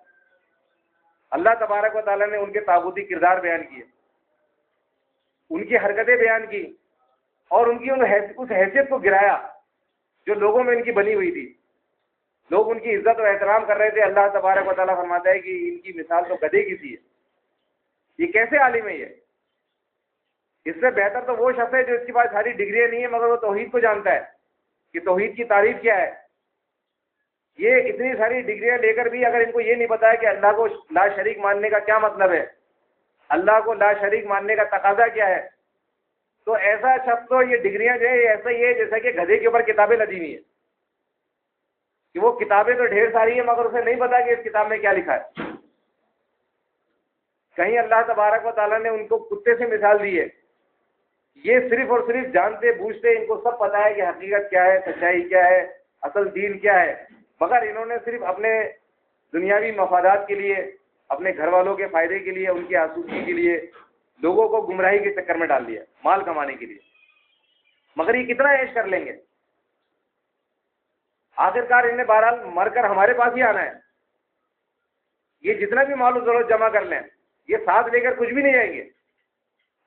اللہ تبارک و تعالیٰ نے ان کے طاغوتی کردار بیان کیے، ان کی حرکتیں بیان کی اور ان کی اس حیثیت کو گرایا جو لوگوں میں ان کی بنی ہوئی تھی. لوگ ان کی عزت و احترام کر رہے تھے. اللہ تبارک و تعالیٰ فرماتا ہے کہ ان کی مثال تو گدھے کی سی ہے. یہ کیسے عالم ہے؟ اس سے بہتر تو وہ شخص ہے جو اس کے پاس ساری ڈگریاں نہیں ہے مگر وہ توحید کو جانتا ہے کہ توحید کی تعریف کیا ہے. یہ اتنی ساری ڈگریاں لے کر بھی اگر ان کو یہ نہیں پتا ہے کہ اللہ کو لا شریک ماننے کا کیا مطلب ہے، اللہ کو لا شریک ماننے کا تقاضا کیا ہے، تو ایسا شخص تو یہ ڈگریاں جو ہے ایسا ہی ہے جیسا کہ گدھے کے اوپر کتابیں لدی ہوئی ہیں، کہ وہ کتابیں تو ڈھیر ساری ہیں مگر اسے نہیں پتا کہ اس کتاب میں کیا لکھا ہے. کہیں اللہ تبارک و تعالیٰ نے ان کو کتے سے مثال دی ہے. یہ صرف اور صرف جانتے بوجھتے ان کو سب پتا ہے کہ حقیقت کیا ہے، سچائی کیا ہے، اصل دین کیا ہے، مگر انہوں نے صرف اپنے دنیاوی مفادات کے لیے، اپنے گھر والوں کے فائدے کے لیے، ان کی آسودگی کے لیے لوگوں کو گمراہی کے چکر میں ڈال دیا مال کمانے کے لیے. مگر یہ کتنا عیش کر لیں گے؟ آخرکار انہیں بہرحال مر کر ہمارے پاس ہی آنا ہے. یہ جتنا بھی مال و دولت جمع کر لیں یہ ساتھ لے کر کچھ بھی نہیں جائیں گے.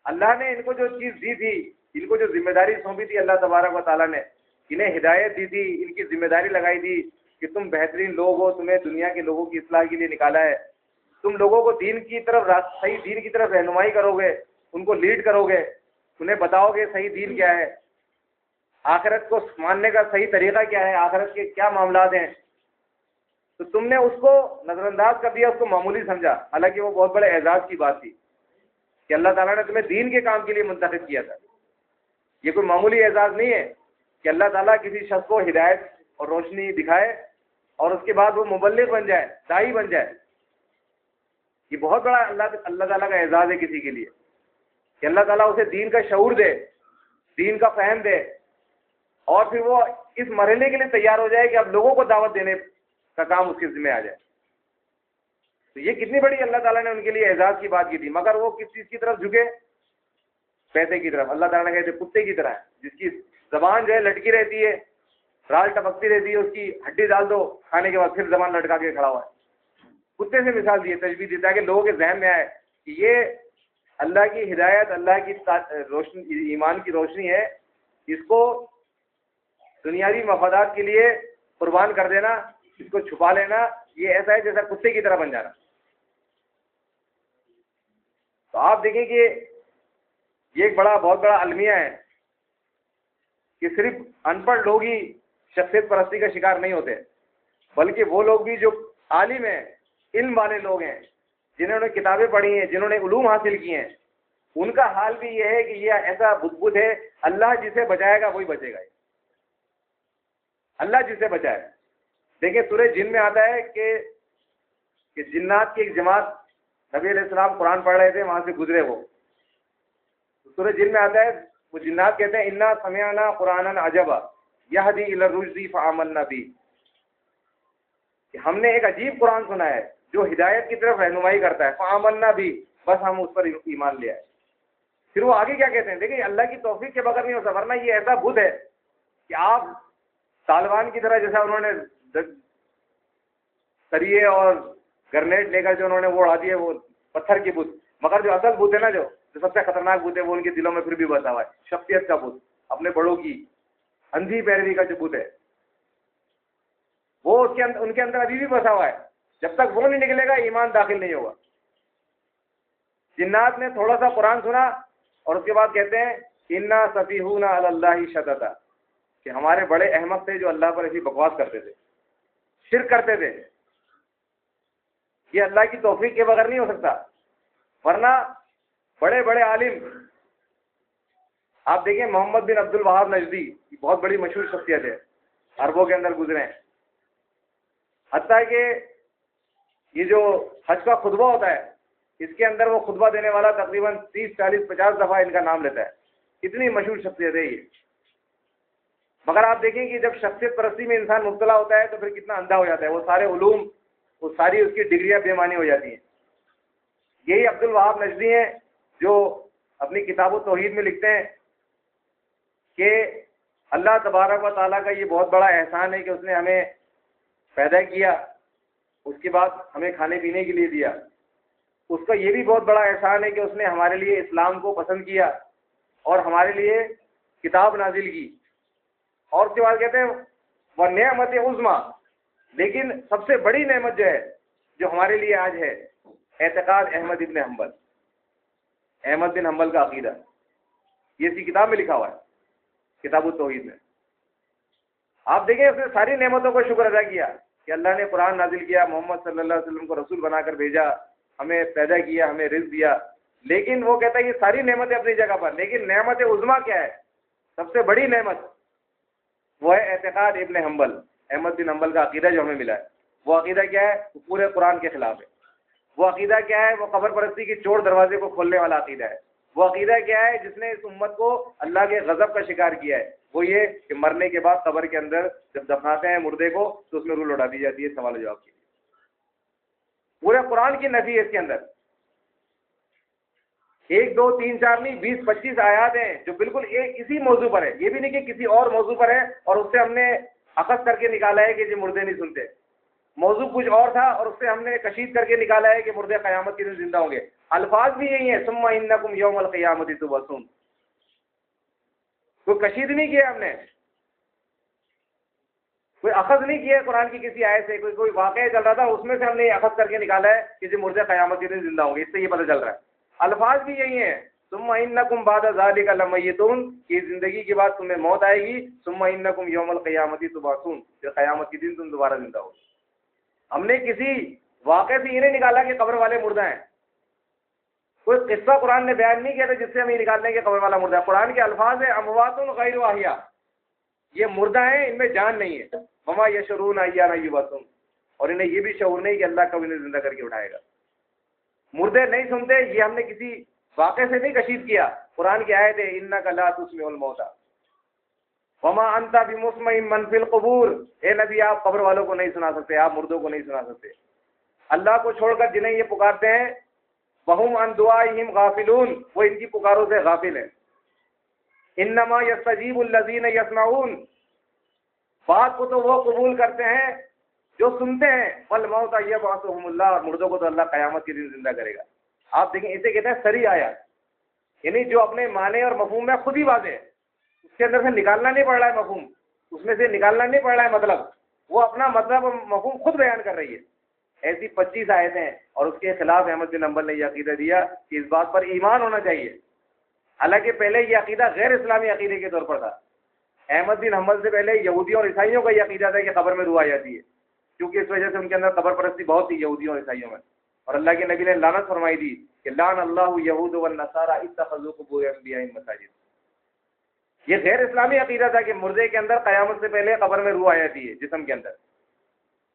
اللہ نے ان کو جو چیز دی تھی، ان کو جو ذمہ داری سونپی تھی اللہ تبارک و تعالیٰ نے، انہیں ہدایت دی تھی، ان کی ذمہ داری لگائی تھی کہ تم بہترین لوگ ہو، تمہیں دنیا کے لوگوں کی اصلاح کے لیے نکالا ہے، تم لوگوں کو دین کی طرف صحیح دین کی طرف رہنمائی کرو گے، ان کو لیڈ کرو گے، انہیں بتاؤ گے صحیح دین کیا ہے، آخرت کو ماننے کا صحیح طریقہ کیا ہے، آخرت کے کیا معاملات ہیں. تو تم نے اس کو نظر انداز کر دیا، اس کو معمولی سمجھا، حالانکہ وہ بہت بڑے اعزاز کی بات تھی کہ اللہ تعالیٰ نے تمہیں دین کے کام کے لیے منتخب کیا تھا. یہ کوئی معمولی اعزاز نہیں ہے کہ اللہ تعالیٰ کسی شخص کو ہدایت اور روشنی دکھائے اور اس کے بعد وہ مبلغ بن جائے، داعی بن جائے. یہ بہت بڑا اللہ تعالیٰ کا اعزاز ہے کسی کے لیے کہ اللہ تعالیٰ اسے دین کا شعور دے، دین کا فہم دے، اور پھر وہ اس مرحلے کے لیے تیار ہو جائے کہ اب لوگوں کو دعوت دینے کا کام اس کے ذمہ آ جائے. تو یہ کتنی بڑی اللہ تعالیٰ نے ان کے لیے اعزاز کی بات کی تھی. مگر وہ کس چیز کی طرف جھکے؟ پیسے کی طرف. اللہ تعالیٰ نے کہتے کتے کی طرح ہے جس کی زبان جو ہے لٹکی رہتی ہے، رال ٹپکتی رہتی ہے، اس کی ہڈی ڈال دو کھانے کے بعد پھر زبان لٹکا کے کھڑا ہوا ہے. کتے سے مثال دی ہے، تشبیہ دیتا ہے کہ لوگوں کے ذہن میں آئے کہ یہ اللہ کی ہدایت، اللہ کی روشنی، ایمان کی روشنی ہے، اس کو دنیاوی مفادات کے لیے قربان کر دینا، اس کو چھپا لینا، یہ ایسا ہے جیسا کتے کی طرح بن جانا. تو آپ دیکھیں کہ یہ ایک بہت بڑا المیہ ہے کہ صرف ان پڑھ لوگ ہی شخصیت پرستی کا شکار نہیں ہوتے، بلکہ وہ لوگ بھی جو عالم ہیں، علم والے لوگ ہیں، جنہوں نے کتابیں پڑھی ہیں، جنہوں نے علوم حاصل کیے ہیں، ان کا حال بھی یہ ہے کہ یہ ایسا بدبد ہے، اللہ جسے بچائے گا وہی بچے گا. اللہ جسے بچائے. دیکھیں سورہ جن میں آتا ہے کہ جنات کی ایک جماعت، نبی علیہ السلام قرآن پڑھ رہے تھے، وہاں سے گزرے وہ. سورہ جن میں آتا ہے وہ جنات کہتے ہیں انا سمعنا قرآنا عجبا یہدی الی الرشد فآمنا بہ، کہ ہم نے ایک عجیب قرآن سنا ہے جو ہدایت کی طرف رہنمائی کرتا ہے، فآمنا بہ، بس ہم اس پر ایمان لے آئے. پھر وہ آگے کیا کہتے ہیں؟ دیکھیں اللہ کی توفیق کے بغیر نہیں ہو سکتا، ورنہ یہ ایسا بدھ ہے کہ آپ طالبان کی طرح جیسا انہوں نے سریے اور گرنیڈ لے کر جو انہوں نے وہ اڑا دیے، وہ پتھر کی بت، مگر جو اصل بت ہے نا، جو سب سے خطرناک بت ہے، وہ ان کے دلوں میں پھر بھی بسا ہوا ہے، شخصیت کا بت، اپنے بڑوں کی اندھی پیروی کا جو بت ہے، وہ ان کے اندر ابھی بھی بسا ہوا ہے. جب تک وہ نہیں نکلے گا ایمان داخل نہیں ہوگا. جنات نے تھوڑا سا قرآن سنا اور اس کے بعد کہتے ہیں انا سفیہون علی اللہ شططا، کہ ہمارے بڑے احمق تھے جو اللہ پر ایسی بکواس کرتے تھے، شرک کرتے تھے. یہ اللہ کی توفیق کے بغیر نہیں ہو سکتا، ورنہ بڑے بڑے عالم آپ دیکھیں، محمد بن عبد الوہاب نجدی بہت بڑی مشہور شخصیت ہے، عربوں کے اندر گزرے ہیں. حتیٰ کہ یہ جو حج کا خطبہ ہوتا ہے اس کے اندر وہ خطبہ دینے والا تقریباً 30 40 50 دفعہ ان کا نام لیتا ہے. اتنی مشہور شخصیت ہے یہ. مگر آپ دیکھیں کہ جب شخصیت پرستی میں انسان مبتلا ہوتا ہے تو پھر کتنا اندھا ہو جاتا ہے، وہ سارے علوم، وہ ساری اس کی ڈگریاں بے معنی ہو جاتی ہیں. یہی عبد الوہاب نجدی ہیں جو اپنی کتاب و توحید میں لکھتے ہیں کہ اللہ تبارک و تعالیٰ کا یہ بہت بڑا احسان ہے کہ اس نے ہمیں پیدا کیا، اس کے بعد ہمیں کھانے پینے کے لیے دیا. اس کا یہ بھی بہت بڑا احسان ہے کہ اس نے ہمارے لیے اسلام کو پسند کیا اور ہمارے لیے کتاب نازل کی. اور اس کے بعد کہتے ہیں وہ نعمت عظمیٰ، لیکن سب سے بڑی نعمت جو ہے جو ہمارے لیے آج ہے، اعتقاد احمد بن حنبل کا عقیدہ. یہ اسی کتاب میں لکھا ہوا ہے، کتاب التوحید میں۔ آپ دیکھیں اس نے ساری نعمتوں کو شکر ادا کیا کہ اللہ نے قرآن نازل کیا، محمد صلی اللہ علیہ وسلم کو رسول بنا کر بھیجا، ہمیں پیدا کیا، ہمیں رزق دیا، لیکن وہ کہتا ہے یہ ساری نعمتیں اپنی جگہ پر، لیکن نعمت عظمیٰ کیا ہے؟ سب سے بڑی نعمت وہ ہے اعتقاد ابن حنبل، احمد بن حنبل کا عقیدہ جو ہمیں ملا ہے۔ وہ عقیدہ کیا ہے؟ وہ پورے قرآن کے خلاف ہے۔ وہ عقیدہ کیا ہے؟ وہ قبر پرستی کی چور دروازے کو کھولنے والا عقیدہ ہے۔ وہ عقیدہ کیا ہے جس نے اس امت کو اللہ کے غضب کا شکار کیا ہے؟ وہ یہ کہ مرنے کے بعد قبر کے اندر جب دفناتے ہیں مردے کو تو اس میں روح لوٹا دی جاتی ہے سوال و جواب کے لیے۔ پورے قرآن کی نفی ہے اس کے اندر، 1 2 3 4 نہیں 20 25 آیات ہیں جو بالکل ایک اسی موضوع پر ہے، یہ بھی نہیں کہ کسی اور موضوع پر ہے اور اس سے ہم نے اخذ کر کے نکالا ہے کہ یہ مردے نہیں سنتے، موضوع کچھ اور تھا اور اس سے ہم نے کشید کر کے نکالا ہے کہ مردے قیامت کے دن زندہ ہوں گے۔ الفاظ بھی یہی ہیں، ثم انکم یوم القیامت تبعثون، کوئی کشید نہیں کیا ہم نے، کوئی اخذ نہیں کیا قرآن کی کسی آیت سے، کوئی واقعہ چل رہا تھا اس میں سے ہم نے اخذ کر کے نکالا ہے کہ یہ مردے قیامت کے دن زندہ ہوں گے، اس سے یہ پتہ چل رہا ہے۔ الفاظ بھی یہی ہیں، ثم انکم بعد ذلک لمیتون، کہ زندگی کے بعد تمہیں موت آئے گی، ثم انکم یوم القیامت تبعثون، پھر قیامت کے دن تم دوبارہ زندہ ہوگے۔ ہم نے کسی واقعے سے یہ نہیں نکالا کہ قبر والے مردہ ہیں، کوئی قصہ قرآن نے بیان نہیں کیا تھا جس سے ہم یہ نکال لیں کہ قبر والا مردہ ہے۔ قرآن کے الفاظ ہیں اموات غیر احیاء، یہ مردہ ہیں، ان میں جان نہیں ہے، وما یشعرون ایان یبعثون، اور انہیں یہ بھی شعور نہیں کہ اللہ کب انہیں زندہ کر کے اٹھائے گا۔ مردے نہیں سنتے، یہ ہم نے کسی واقعے سے نہیں کشید کیا، قرآن کی آیت ہے انک لا تسمع الموتى وما انت بمسمع من فی القبور، اے نبی آپ قبر والوں کو نہیں سنا سکتے، آپ مردوں کو نہیں سنا سکتے۔ اللہ کو چھوڑ کر جنہیں یہ پکارتے ہیں وہم عن دعائہم غافلون، وہ ان کی پکاروں سے غافل ہیں۔ انما یستجیب الذین یسمعون، بات کو تو وہ قبول کرتے ہیں جو سنتے ہیں، والموتى یبعثهم اللہ، اور مردوں کو تو اللہ قیامت کے دن زندہ کرے گا۔ آپ دیکھیں اسے کہتے ہیں سری آیا، یعنی جو اپنے معنی اور مفہوم میں خود ہی واضح ہے، اس کے اندر سے نکالنا نہیں پڑ رہا ہے مفہوم، اس میں سے نکالنا نہیں پڑ رہا ہے مطلب، وہ اپنا مطلب اور مفہوم خود بیان کر رہی ہے۔ ایسی 25 آیتیں ہیں، اور اس کے خلاف احمد بن حنبل نے یہ عقیدہ دیا کہ اس بات پر ایمان ہونا چاہیے، حالانکہ پہلے یہ عقیدہ غیر اسلامی عقیدے کے طور پر تھا۔ احمد بن حنبل سے پہلے یہودیوں اور عیسائیوں کا یہ عقیدہ تھا کہ قبر میں روح آ جاتی ہے، کیونکہ اس وجہ سے ان کے اندر قبر پرستی بہت تھی یہودیوں اور عیسائیوں میں، اور اللہ کے نبی نے لعنت فرمائی دی کہ لعن اللہ یہود والنصارى اتخذوا قبور انبیاء مساجد۔ یہ غیر اسلامی عقیدہ تھا کہ مردے کے اندر قیامت سے پہلے قبر میں روح آ جاتی ہے جسم کے اندر،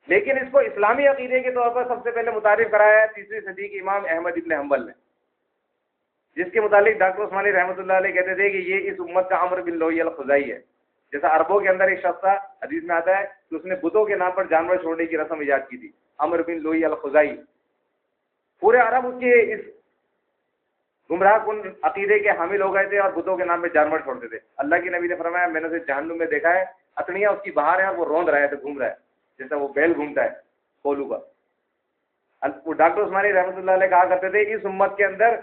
لیکن اس کو اسلامی عقیدے کے طور پر سب سے پہلے متعارف کرایا ہے 3 صدی کے امام احمد ابن حنبل نے، جس کے متعلق ڈاکٹر عثمانی رحمۃ اللہ علیہ کہتے تھے کہ یہ اس امت کا عمرو بن لؤی الخزاعی ہے۔ جیسا عربوں کے اندر ایک شخص تھا، حدیث میں آتا ہے کہ اس نے بتوں کے نام پر جانور چھوڑنے کی رسم ایجاد کی تھی، عمرو بن لؤی الخزاعی۔ پورے عرب اس کے اس گمراہ کن عقیدے کے حامل ہو گئے تھے اور بتوں کے نام پہ جانور چھوڑتے تھے۔ اللہ کے نبی نے فرمایا میں نے اسے جہنم میں دیکھا ہے، اٹنیاں اس کی باہر ہیں اور وہ روند رہا ہے، تو گھوم رہا ہے جیسا وہ بیل گھومتا ہے کولو کا۔ وہ ڈاکٹر عثمانی رحمۃ اللہ علیہ کہا کرتے تھے اس امت کے اندر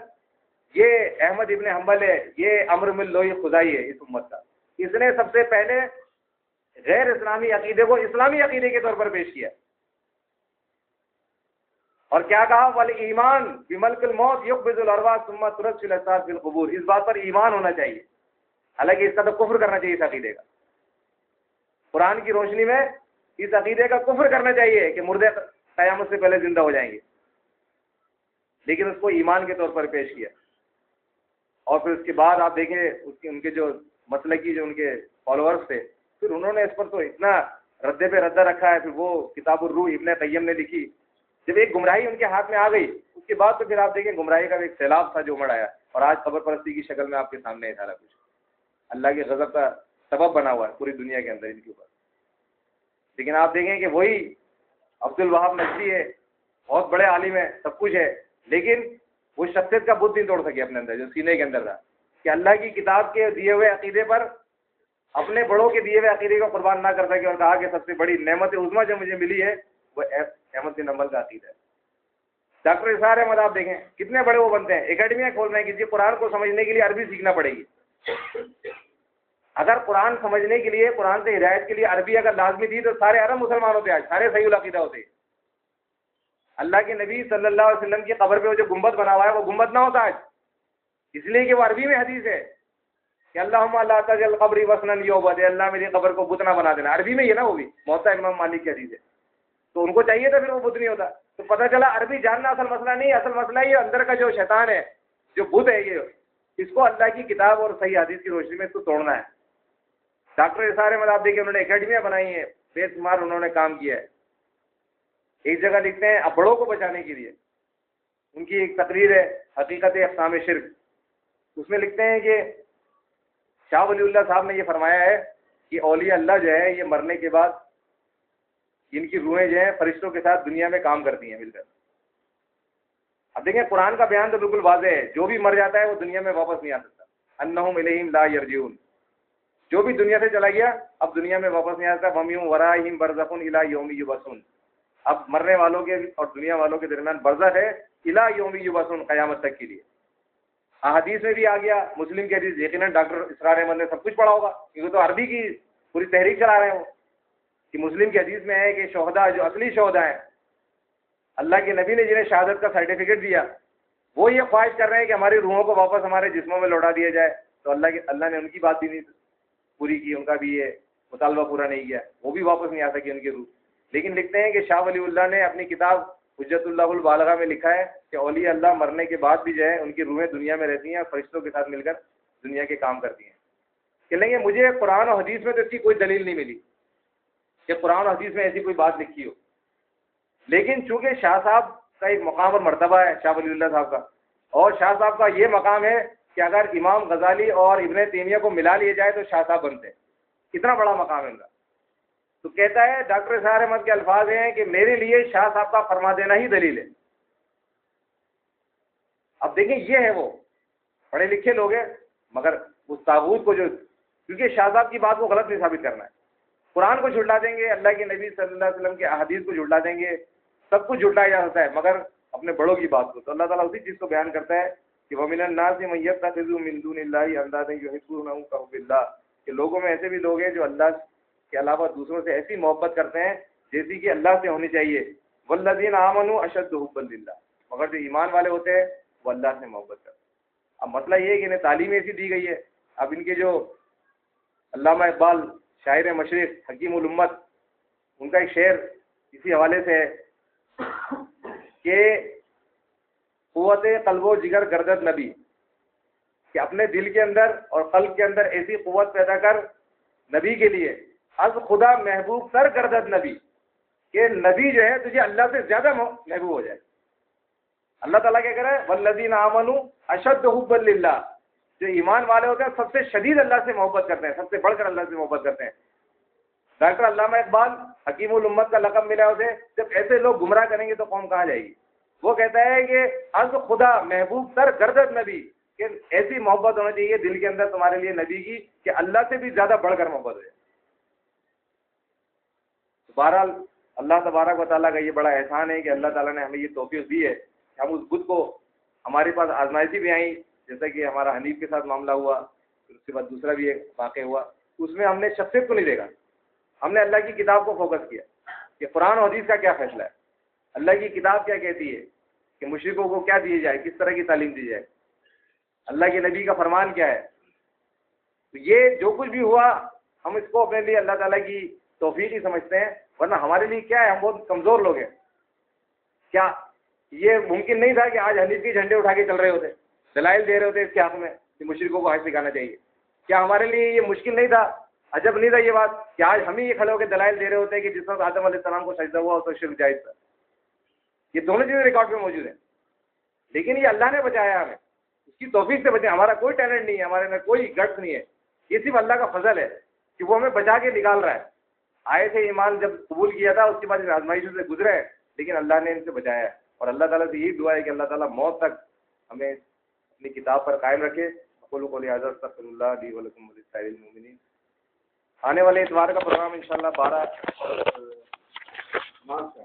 یہ احمد ابن حنبل ہے، یہ عمرو بن لؤی خزاعی ہے اس امت کا، اس نے سب سے پہلے غیر اسلامی عقیدے کو اسلامی عقیدے کے طور پر پیش کیا، اور کیا کہا والایمان بملک الموت یقبض الارواح ثم ترد فی الاجساد فی القبور، اس بات پر ایمان ہونا چاہیے، حالانکہ اس کا تو کفر کرنا چاہیے اس عقیدے کا، قرآن کی روشنی میں اس عقیدے کا کفر کرنا چاہیے کہ مردے قیامت سے پہلے زندہ ہو جائیں گے، لیکن اس کو ایمان کے طور پر پیش کیا۔ اور پھر اس کے بعد آپ دیکھیں ان کے جو مسلکی جو ان کے فالوورز تھے، پھر انہوں نے اس پر تو اتنا ردے پہ ردہ رکھا ہے، پھر وہ کتاب الروح ابن قیم نے لکھی، جب ایک گمراہی ان کے ہاتھ میں آ گئی اس کے بعد تو پھر آپ دیکھیں گمراہی کا ایک سیلاب تھا جو امڑ آیا، اور آج قبر پرستی کی شکل میں آپ کے سامنے ہے سارا کچھ، اللہ کے غضب کا سبب بنا ہوا ہے پوری دنیا کے اندر ان کے اوپر۔ لیکن آپ دیکھیں کہ وہی عبد الوہاب نجدی ہے، بہت بڑے عالم ہے، سب کچھ ہے، لیکن وہ شخصیت کا بت نہیں توڑ سکے اپنے اندر جو سینے کے اندر تھا، کہ اللہ کی کتاب کے دیے ہوئے عقیدے پر اپنے بڑوں کے دیے ہوئے عقیدے کو قربان نہ کر سکے، اور کہا کہ سب سے بڑی نعمت عظمیٰ جو مجھے ملی ہے وہ احمد بن حنبل کا عقیدہ ہے۔ ڈاکٹر اسرار احمد آپ دیکھیں کتنے بڑے وہ بنتے ہیں، اکیڈمیاں کھول رہے ہیں کہ قرآن کو سمجھنے کے لیے عربی سیکھنا پڑے گی۔ اگر قرآن سمجھنے کے لیے، قرآن سے ہدایت کے لیے عربی اگر لازمی تھی تو سارے عرب مسلمان ہوتے، آج سارے صحیح العقیدہ ہوتے۔ اللہ کے نبی صلی اللہ علیہ وسلم کی قبر پہ وہ جو گنبد بنا ہوا ہے وہ گنبد نہ ہوتا آج، اس لیے کہ وہ عربی میں حدیث ہے۔ کہ اللہم لا تجعل قبری وثنا یعبد، اللہ میری قبر کو بت نہ بنا دینا. عربی میں یہ نا، وہ بھی موطا امام مالک کی حدیث ہے. تو ان کو چاہیے تھا پھر وہ بت نہیں ہوتا. تو پتہ چلا عربی جاننا اصل مسئلہ نہیں ہے، اصل مسئلہ یہ اندر کا جو شیطان ہے، جو بت ہے، یہ اس کو اللہ کی کتاب اور صحیح حدیث کی روشنی میں اس کو توڑنا ہے. ڈاکٹر اسرار احمد آپ دیکھیں، انہوں نے اکیڈمیاں بنائی ہیں، بے شمار انہوں نے کام کیا ہے. ایک جگہ لکھتے ہیں بڑوں کو بچانے کے لیے، ان کی ایک تقریر ہے حقیقت اقسام شرک، اس میں لکھتے ہیں کہ شاہ ولی اللہ صاحب نے یہ فرمایا ہے کہ اولیاء اللہ جو ہے یہ مرنے کے بعد ان کی روحیں جو ہیں فرشتوں کے ساتھ دنیا میں کام کرتی ہیں مل کر. اب دیکھیں قرآن کا بیان تو بالکل واضح ہے، جو بھی مر جاتا ہے وہ دنیا میں واپس نہیں آ سکتا. انہم الیہم لا یرجعون، جو بھی دنیا سے چلا گیا اب دنیا میں واپس نہیں آ سکتا. وَمِن وَرَائِهِم بَرْزَخٌ إِلَىٰ يَوْمِ يُبْعَثُونَ، اب مرنے والوں کے اور دنیا والوں کے درمیان برزخ ہے اِلَىٰ يَوْمِ يُبْعَثُونَ، قیامت تک کے لیے. احادیث میں بھی آ گیا، مسلم کی حدیث، یقیناً ڈاکٹر اسرار احمد نے سب کچھ پڑھا ہوگا کیونکہ تو عربی کی پوری تحریک چلا رہے ہیں وہ، کہ مسلم کی حدیث میں ہے کہ شہداء جو اصلی شہداء ہیں، اللہ کے نبی نے جنہیں شہادت کا سرٹیفکیٹ دیا، وہ یہ خواہش کر رہے ہیں کہ ہماری روحوں کو واپس ہمارے جسموں میں لوٹا دیا جائے. تو اللہ نے ان کی بات بھی نہیں پوری کی، ان کا بھی یہ مطالبہ پورا نہیں کیا، وہ بھی واپس نہیں آ سکی ان کی روح. لیکن لکھتے ہیں کہ شاہ ولی اللہ نے اپنی کتاب حجت اللہ البالغہ میں لکھا ہے کہ اولیاء اللہ مرنے کے بعد بھی جو ہے ان کی روحیں دنیا میں رہتی ہیں اور فرشتوں کے ساتھ مل کر دنیا کے کام کرتی ہیں. کہ لیں گے مجھے قرآن اور حدیث میں تو اس کی کوئی دلیل نہیں ملی کہ قرآن اور حدیث میں ایسی کوئی بات لکھی ہو. لیکن چونکہ شاہ صاحب کا ایک مقام اور مرتبہ ہے، شاہ ولی اللہ صاحب کا، اور شاہ صاحب کا یہ مقام ہے کہ اگر امام غزالی اور ابن تیمیہ کو ملا لیا جائے تو شاہ صاحب بنتے ہیں، اتنا بڑا مقام ہے ان کا. تو کہتا ہے ڈاکٹر اسرار احمد کے الفاظ ہیں کہ میرے لیے شاہ صاحب کا فرما دینا ہی دلیل ہے. اب دیکھیں یہ ہے، وہ پڑھے لکھے لوگ ہیں مگر اس طاغوت کو جو، کیونکہ شاہ صاحب کی بات کو غلط نہیں ثابت کرنا ہے، قرآن کو جھٹلا دیں گے، اللہ کے نبی صلی اللہ علیہ وسلم کے احادیث کو جھٹلا دیں گے، سب کچھ جھٹلایا جا سکتا ہے مگر اپنے بڑوں کی بات کو. تو اللہ تعالیٰ اسی چیز کو بیان کرتا ہے کہ وَمِنَ النَّاسِ مَن يَتَّخِذُ مِن دُونِ اللَّهِ أَندَادًا يُحِبُّونَهُمْ كَحُبِّ اللَّهِ، کہ لوگوں میں ایسے بھی لوگ ہیں جو اللہ کے علاوہ دوسروں سے ایسی محبت کرتے ہیں جیسی کہ اللہ سے ہونی چاہیے. وَالَّذِينَ آمَنُوا أَشَدُّ حُبًّا لِلَّهِ، مگر جو ایمان والے ہوتے ہیں وہ اللہ سے محبت کرتے ہیں. اب مسئلہ یہ ہے کہ انہیں تعلیم ایسی دی گئی ہے. اب ان کے جو علامہ اقبال شاعر مشرق حکیم الامت، ان کا ایک شعر اسی حوالے سے ہے کہ قوت قلب و جگر گردد نبی، کہ اپنے دل کے اندر اور قلب کے اندر ایسی قوت پیدا کر نبی کے لیے، از خدا محبوب تر گردد نبی، کہ نبی جو ہے تجھے اللہ سے زیادہ محبوب ہو جائے. اللہ تعالیٰ کیا کہہ رہا ہے؟ والذین آمنوا اشد حبا للہ، جو ایمان والے ہوتے ہیں سب سے شدید اللہ سے محبت کرتے ہیں، سب سے بڑھ کر اللہ سے محبت کرتے ہیں. ڈاکٹر علامہ اقبال حکیم الامت کا لقب ملا اسے. جب ایسے لوگ گمراہ کریں گے تو قوم کہاں جائے گی؟ وہ کہتا ہے کہ از خدا محبوب تر گردد نبی، کہ ایسی محبت ہونا چاہیے دل کے اندر تمہارے لیے نبی کی کہ اللہ سے بھی زیادہ بڑھ کر محبت ہو جائے. بہرحال اللہ تبارک و تعالیٰ کا یہ بڑا احسان ہے کہ اللہ تعالیٰ نے ہمیں یہ توفیق دی ہے کہ ہم اس بت کو، ہمارے پاس آزمائشی بھی آئیں، جیسا کہ ہمارا حنیف کے ساتھ معاملہ ہوا، پھر اس کے بعد دوسرا بھی ایک واقع ہوا، اس میں ہم نے شخصیت کو نہیں دیکھا، ہم نے اللہ کی کتاب کو فوکس کیا کہ قرآن و حدیث کا کیا فیصلہ ہے، اللہ کی کتاب کیا کہتی ہے کہ مشرکوں کو کیا دیے جائے، کس طرح کی تعلیم دی جائے، اللہ کے نبی کا فرمان کیا ہے. تو یہ جو کچھ بھی ہوا ہم اس کو اپنے لیے اللہ تعالیٰ کی توفیق ہی سمجھتے ہیں، ورنہ ہمارے لیے کیا ہے، ہم بہت کمزور لوگ ہیں. کیا یہ ممکن نہیں تھا کہ آج حنیف کے جھنڈے اٹھا کے چل رہے ہوتے، دلائل دے رہے ہوتے اس کے حق میں کہ مشرکوں کو حج سکھانا چاہیے؟ کیا ہمارے لیے یہ مشکل نہیں تھا، عجب نہیں تھا یہ بات کہ آج ہم ہی یہ کھڑے ہو کے دلائل دے رہے ہوتے کہ جس وقت آدم علیہ السلام کو سجدہ ہوا تو شرک جائز تھا؟ یہ دونوں چیزیں ریکارڈ میں موجود ہیں. لیکن یہ اللہ نے بچایا ہمیں، اس کی توفیق سے بچے. ہمارا کوئی ٹیلنٹ نہیں ہے، ہمارے میں کوئی گٹس نہیں ہے، یہ صرف اللہ کا فضل ہے کہ وہ ہمیں بچا کے نکال رہا ہے. آئے تھے ایمان جب قبول کیا تھا، اس کے بعد آزمائشوں سے گزرے ہیں لیکن اللہ نے ان سے بچایا ہے. اور اللہ تعالیٰ سے یہی دعا ہے کہ اللہ تعالیٰ موت تک ہمیں اپنی کتاب پر قائم رکھے. اقول قولی ھذا استغفر اللہ لی ولکم ولسائر المؤمنین. آنے والے اتوار کا پروگرام انشاءاللہ 12 مارچ کا